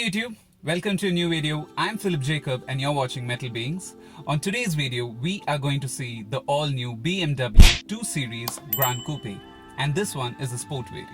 YouTube, welcome to a new video. I'm Philip Jacob and you're watching Metal Beings. On today's video, we are going to see the all-new BMW 2 Series Gran Coupe, and this one is a sport variant.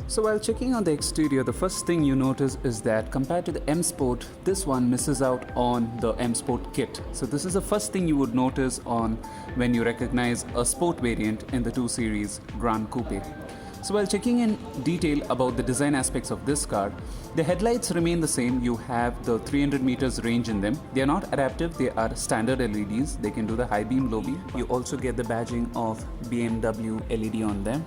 So while checking on the exterior, the first thing you notice is that compared to the M Sport, this one misses out on the M Sport kit. So this is the first thing you would notice on when you recognize a sport variant in the 2 Series Gran Coupe. So while checking in detail about the design aspects of this car, the headlights remain the same. You have the 300 meters range in them. They are not adaptive, they are standard LEDs. They can do the high beam, low beam. You also get the badging of BMW LED on them.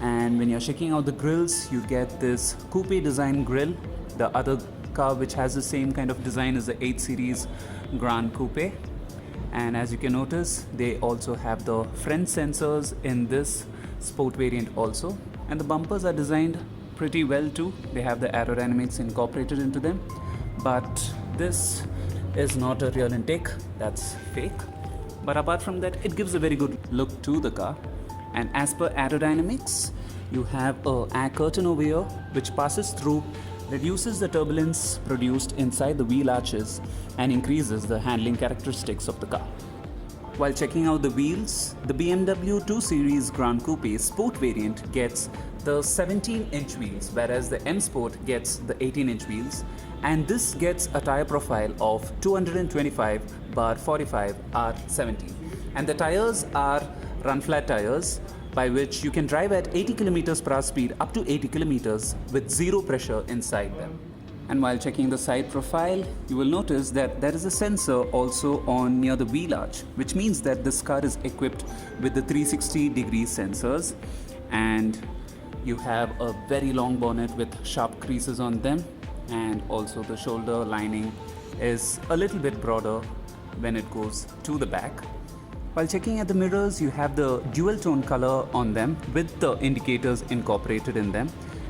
And when you're checking out the grills, you get this coupe design grill. The other car which has the same kind of design is the 8 Series Gran Coupe. And as you can notice, they also have the front sensors in this sport variant also. And the bumpers are designed pretty well too. They have the aerodynamics incorporated into them. But this is not a real intake, that's fake. But apart from that, it gives a very good look to the car. And as per aerodynamics, you have a air curtain over here which passes through, reduces the turbulence produced inside the wheel arches and increases the handling characteristics of the car. While checking out the wheels, the BMW 2 Series Gran Coupe Sport variant gets the 17-inch wheels, whereas the M Sport gets the 18-inch wheels, and this gets a tire profile of 225/45 R70. And the tires are run flat tires by which you can drive at 80 km per hour speed up to 80 km with zero pressure inside them. And while checking the side profile, you will notice that there is a sensor also on near the wheel arch, which means that this car is equipped with the 360-degree sensors, and you have a very long bonnet with sharp creases on them, and also the shoulder lining is a little bit broader when it goes to the back. While checking at the mirrors, you have the dual tone color on them with the indicators incorporated in them.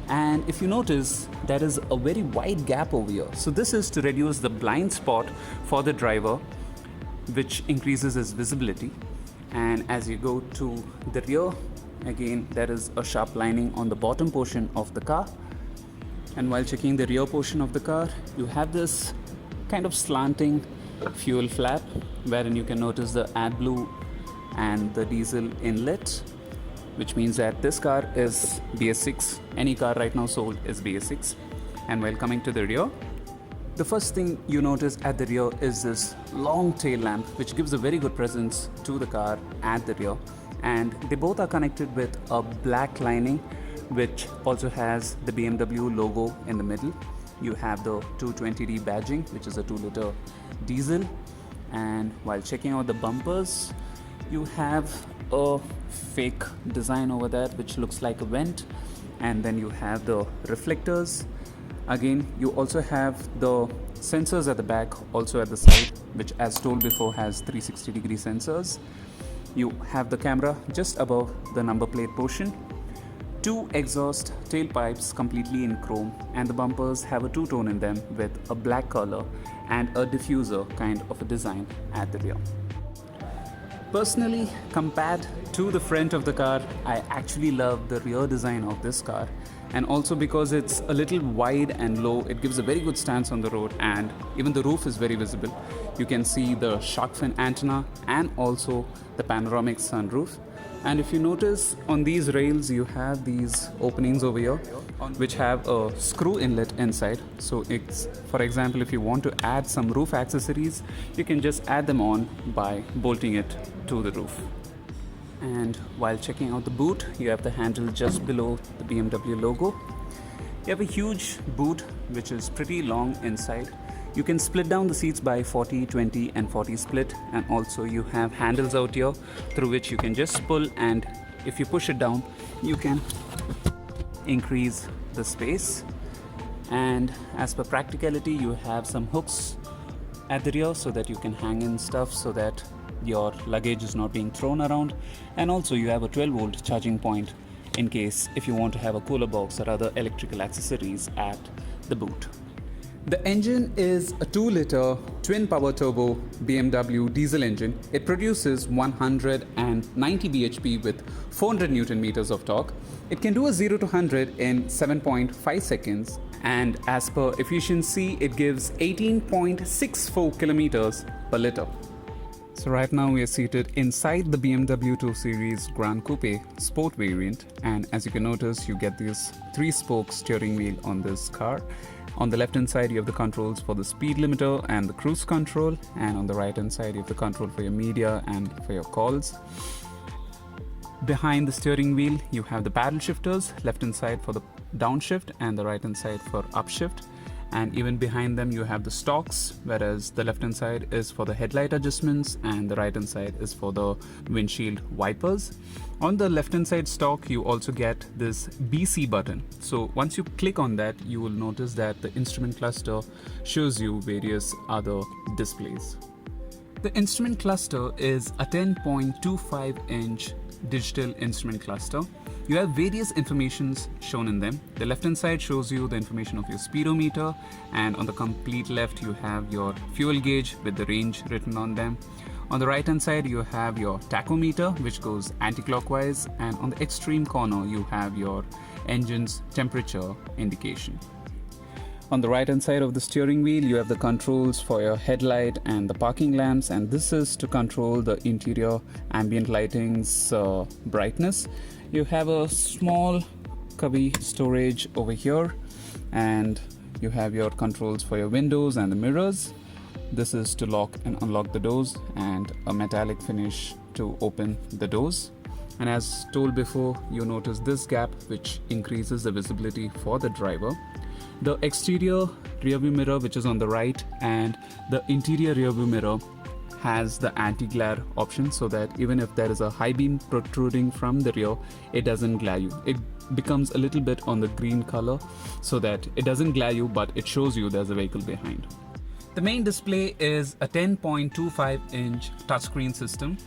And if you notice, there is a very wide gap over here. So this is to reduce the blind spot for the driver, which increases his visibility. And as you go to the rear, again, there is a sharp lining on the bottom portion of the car. And while checking the rear portion of the car, you have this kind of slanting fuel flap, wherein you can notice the AdBlue and the diesel inlet, which means that this car is BS6. Any car right now sold is BS6. And while coming to the rear, the first thing you notice at the rear is this long tail lamp, which gives a very good presence to the car at the rear. And they both are connected with a black lining, which also has the BMW logo in the middle. You have the 220D badging, which is a 2-liter diesel. And while checking out the bumpers, you have a fake design over there which looks like a vent, and then you have the reflectors. Again, you also have the sensors at the back, also at the side, which, as told before, has 360-degree sensors. You have the camera just above the number plate portion, 2 exhaust tailpipes completely in chrome, and the bumpers have a 2-tone in them with a black color and a diffuser kind of a design at the rear. Personally, compared to the front of the car, I actually love the rear design of this car, and also because it's a little wide and low, it gives a very good stance on the road, and even the roof is very visible. You can see the shark fin antenna and also the panoramic sunroof. And if you notice on these rails, you have these openings over here which have a screw inlet inside. So it's, for example, if you want to add some roof accessories, you can just add them on by bolting it to the roof. And while checking out the boot, you have the handle just below the BMW logo. You have a huge boot which is pretty long inside. You can split down the seats by 40, 20 and 40 split, and also you have handles out here through which you can just pull, and if you push it down, you can increase the space. And as per practicality, you have some hooks at the rear so that you can hang in stuff so that your luggage is not being thrown around, and also you have a 12-volt charging point in case if you want to have a cooler box or other electrical accessories at the boot. The engine is a 2-liter twin power turbo BMW diesel engine. It produces 190 bhp with 400 Newton meters of torque. It can do a 0 to 100 in 7.5 seconds, and as per efficiency, it gives 18.64 kilometers per liter. So right now we are seated inside the BMW 2 Series Gran Coupe Sport variant, and as you can notice, you get this 3-spoke steering wheel on this car. On the left hand side you have the controls for the speed limiter and the cruise control, and on the right hand side you have the control for your media and for your calls. Behind the steering wheel you have the paddle shifters, left hand side for the downshift and the right hand side for upshift. And even behind them you have the stalks, whereas the left hand side is for the headlight adjustments and the right hand side is for the windshield wipers. On the left hand side stalk you also get this BC button. So once you click on that, you will notice that the instrument cluster shows you various other displays. The instrument cluster is a 10.25 inch digital instrument cluster. You have various informations shown in them. The left hand side shows you the information of your speedometer, and on the complete left you have your fuel gauge with the range written on them. On the right hand side you have your tachometer, which goes anti-clockwise, and on the extreme corner you have your engine's temperature indication. On the right hand side of the steering wheel you have the controls for your headlight and the parking lamps, and this is to control the interior ambient lighting's brightness. You have a small cubby storage over here, and you have your controls for your windows and the mirrors. This is to lock and unlock the doors, and a metallic finish to open the doors. And as told before, you notice this gap which increases the visibility for the driver. The exterior rearview mirror, which is on the right, and the interior rearview mirror has the anti-glare option, so that even if there is a high beam protruding from the rear, it doesn't glare you. It becomes a little bit on the green color so that it doesn't glare you, but it shows you there's a vehicle behind. The main display is a 10.25 inch touchscreen system,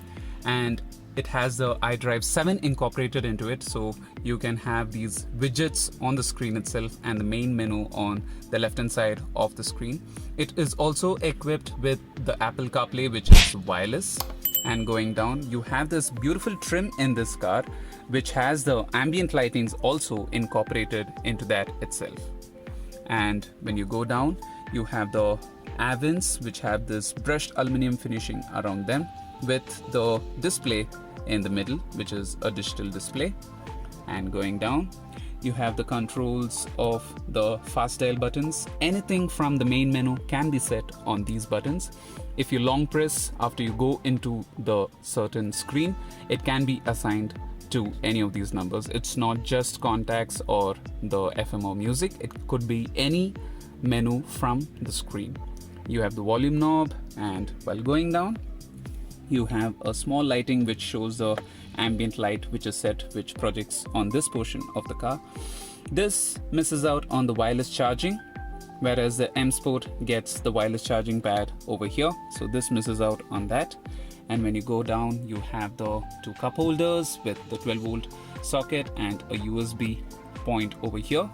and it has the iDrive 7 incorporated into it, so you can have these widgets on the screen itself and the main menu on the left hand side of the screen. It is also equipped with the Apple CarPlay, which is wireless. And going down you have this beautiful trim in this car which has the ambient lightings also incorporated into that itself. And when you go down you have the avents, which have this brushed aluminum finishing around them, with the display in the middle, which is a digital display. And going down you have the controls of the fast dial buttons. Anything from the main menu can be set on these buttons. If you long press after you go into the certain screen, it can be assigned to any of these numbers. It's not just contacts or the FM or music, it could be any menu from the screen. You have the volume knob, and while going down you have a small lighting which shows the ambient light which is set, which projects on this portion of the car. This misses out on the wireless charging, whereas the M Sport gets the wireless charging pad over here, so this misses out on that. And when you go down you have the 2 cup holders with the 12-volt socket and a USB point over here.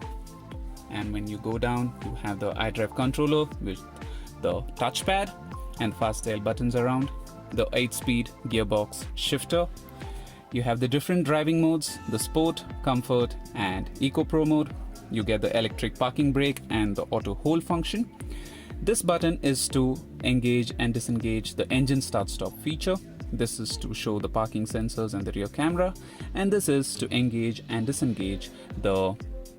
And when you go down you have the iDrive controller with the touchpad and fast dial buttons around, the 8-speed gearbox shifter. You have the different driving modes, the Sport, Comfort and Eco Pro mode. You get the electric parking brake and the auto hold function. This button is to engage and disengage the engine start-stop feature. This is to show the parking sensors and the rear camera, and this is to engage and disengage the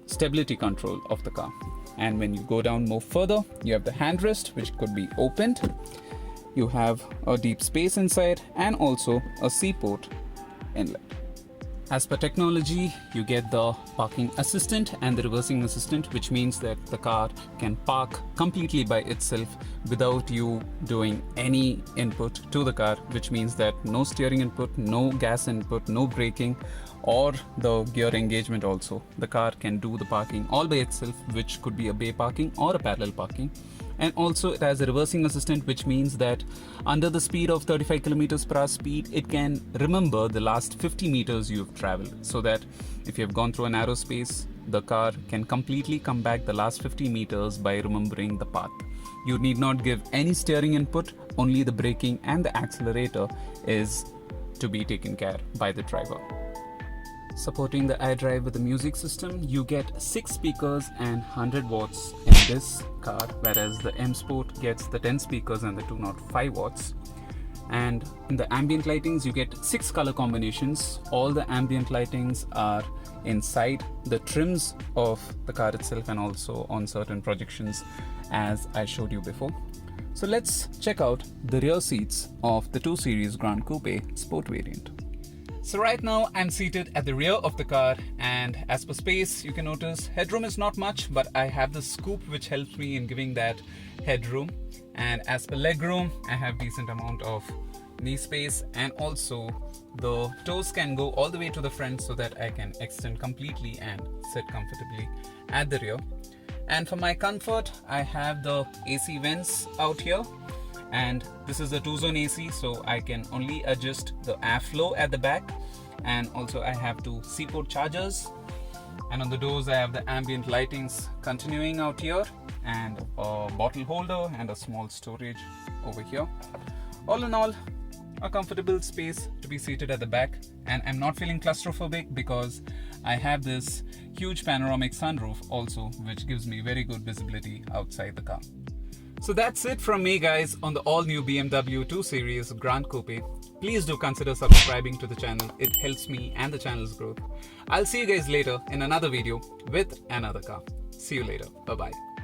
stability control of the car. And when you go down more further, you have the handrest, which could be opened. You have a deep space inside and also a C-port inlet. As per technology, you get the parking assistant and the reversing assistant, which means that the car can park completely by itself without you doing any input to the car, which means that no steering input, no gas input, no braking or the gear engagement also. The car can do the parking all by itself, which could be a bay parking or a parallel parking. And also it has a reversing assistant, which means that under the speed of 35 kilometers per hour speed, it can remember the last 50 meters you've traveled, so that if you've gone through a narrow space, the car can completely come back the last 50 meters by remembering the path. You need not give any steering input, only the braking and the accelerator is to be taken care by the driver. Supporting the iDrive with the music system, you get 6 speakers and 100 watts in this car, whereas the M Sport gets the 10 speakers and the 205 watts. And in the ambient lightings, you get 6 color combinations. All the ambient lightings are inside the trims of the car itself and also on certain projections, as I showed you before. So let's check out the rear seats of the 2 Series Gran Coupe Sport variant. So right now I'm seated at the rear of the car, and as per space, you can notice headroom is not much, but I have the scoop which helps me in giving that headroom. And as per legroom, I have decent amount of knee space, and also the toes can go all the way to the front so that I can extend completely and sit comfortably at the rear. And for my comfort, I have the AC vents out here. And this is a 2-zone AC, so I can only adjust the airflow at the back. And also I have 2 C-port chargers. And on the doors I have the ambient lightings continuing out here, and a bottle holder and a small storage over here. All in all, a comfortable space to be seated at the back. And I'm not feeling claustrophobic because I have this huge panoramic sunroof also, which gives me very good visibility outside the car. So that's it from me, guys, on the all-new BMW 2 Series Gran Coupe. Please do consider subscribing to the channel. It helps me and the channel's growth. I'll see you guys later in another video with another car. See you later. Bye-bye.